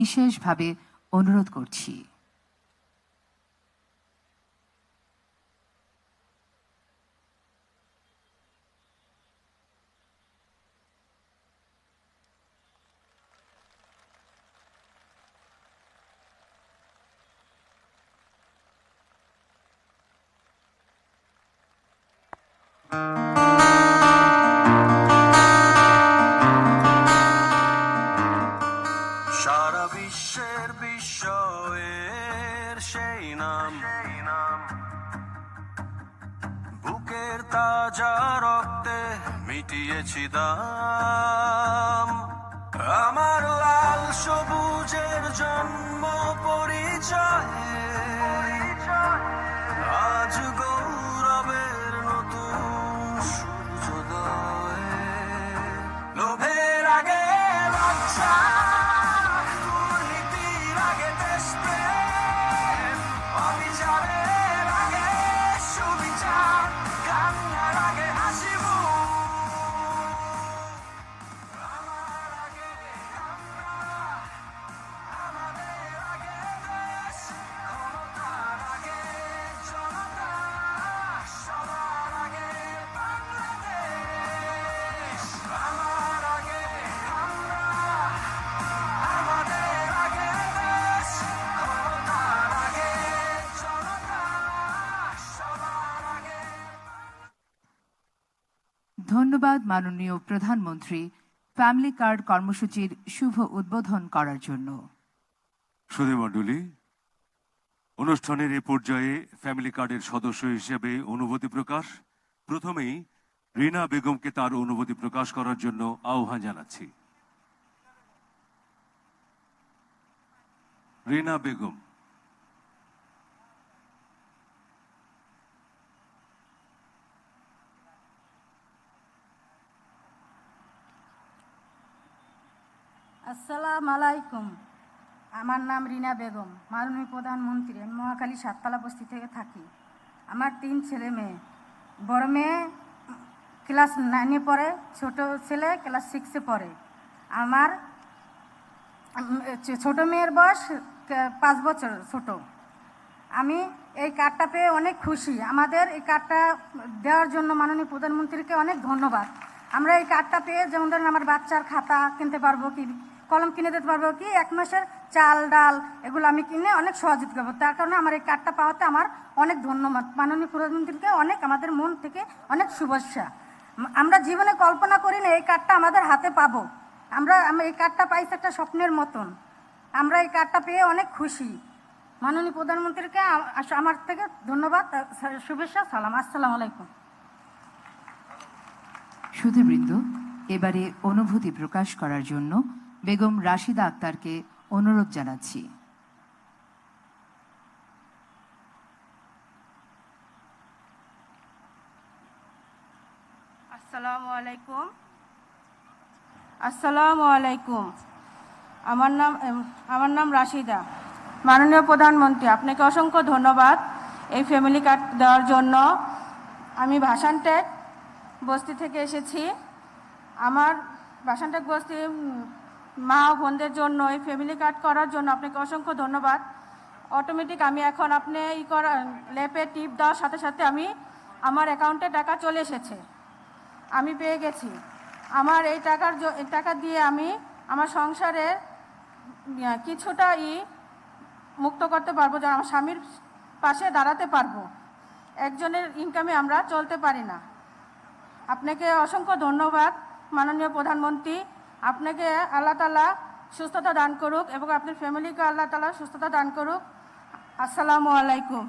বিশেষভাবে অনুরোধ করছি। সারা বিশ্বের বিস্ময়ের সেই নাম, বুকের তাজা রক্তে মিটিয়েছি দাম। আমার লাল সবুজের জন্ম পরিচয়ে আজ গৌরবের নতুন সূর্যোদয়। লোভের আগে লজ্জা, দুর্নীতির আগে দেশপ্রেম, অবিচারের আগে সুবিচার, কান্নার আগে হাসি মুখ। আমার আগে আমরা, আমাদের আগে দেশ, ক্ষমতার আগে জনতা, সবার আগে বাংলাদেশ। আমার আগে আমরা, আমাদের আগে দেশ, ক্ষমতার আগে জনতা, সবার আগে। ধন্যবাদ মাননীয় প্রধানমন্ত্রী ফ্যামিলি কার্ড কর্মসূচির শুভ উদ্বোধন করার জন্য। সুধীমণ্ডলী, অনুষ্ঠানের এ পর্যায়ে ফ্যামিলি কার্ডের সদস্য হিসেবে অনুভূতি প্রকাশ। প্রথমেই রিনা বেগমকে তার অনুভূতি প্রকাশ করার জন্য আহ্বান জানাচ্ছি। রিনা বেগম। আসসালামু আলাইকুম। আমার নাম রিনা বেগম, মাননীয় প্রধানমন্ত্রী। আমি মহাখালী সাততলা বস্তি থেকে থাকি। আমার 3 ছেলে মেয়ে। বড় মেয়ে ক্লাস 9-এ পড়ে, ছোট ছেলে ক্লাস 6-এ পড়ে। আমার ছোট মেয়ের বয়স 5 বছর ছোট। আমি এই কার্ডটা পেয়ে অনেক খুশি। আমাদের এই কার্ডটা দেওয়ার জন্য মাননীয় প্রধানমন্ত্রীকে অনেক ধন্যবাদ। আমরা এই কার্ডটা পেয়ে যেমন ধরেন আমার বাচ্চার খাতা কিনতে পারবো, কি কলম কিনে দিতে পারবো, কি 1 মাসের চাল ডাল এগুলো আমি কিনে অনেক সহযোগিতা করবো। তার কারণে আমার এই কার্ডটা পাওয়াতে আমার অনেক ধন্যবাদ। মাননীয় প্রধানমন্ত্রীকে অনেক, আমাদের মন থেকে অনেক শুভেচ্ছা। আমরা জীবনে কল্পনা করি না এই কার্ডটা আমাদের হাতে পাবো। আমরা এই কার্ডটা পাইছি একটা স্বপ্নের মতন। আমরা এই কার্ডটা পেয়ে অনেক খুশি। মাননীয় প্রধানমন্ত্রীকে আমার থেকে ধন্যবাদ, শুভেচ্ছা, সালাম। আসসালামু আলাইকুম। সুধীবৃন্দ, এবারে অনুভূতি প্রকাশ করার জন্য বেগম রাশিদা আক্তারকে অনুরোধ জানাচ্ছি। আসসালামু আলাইকুম। আসসালামু আলাইকুম। আমার নাম রাশিদা। মাননীয় প্রধানমন্ত্রী, আপনাকে অসংখ্য ধন্যবাদ এই ফ্যামিলি কার্ড দেওয়ার জন্য। আমি ভাসানটেক বস্তি থেকে এসেছি। আমার ভাসানটেক বস্তি মা ও বোনদের জন্য এই ফ্যামিলি কার্ড করার জন্য আপনাকে অসংখ্য ধন্যবাদ। অটোমেটিক আমি এখন আপনি ল্যাপে টিপ দেওয়ার সাথে সাথে আমার অ্যাকাউন্টে টাকা চলে এসেছে, আমি পেয়ে গেছি। আমার এই টাকা দিয়ে আমি আমার সংসারের কিছুটা মুক্ত করতে পারবো, যেন আমার স্বামীর পাশে দাঁড়াতে পারবো। একজনের ইনকামে আমরা চলতে পারি না। আপনাকে অসংখ্য ধন্যবাদ মাননীয় প্রধানমন্ত্রী। আপনাকে আল্লাহ তাআলা সুস্থতা দান করুক এবং আপনার ফ্যামিলিকে আল্লাহ তাআলা সুস্থতা দান করুক। আসসালামু আলাইকুম।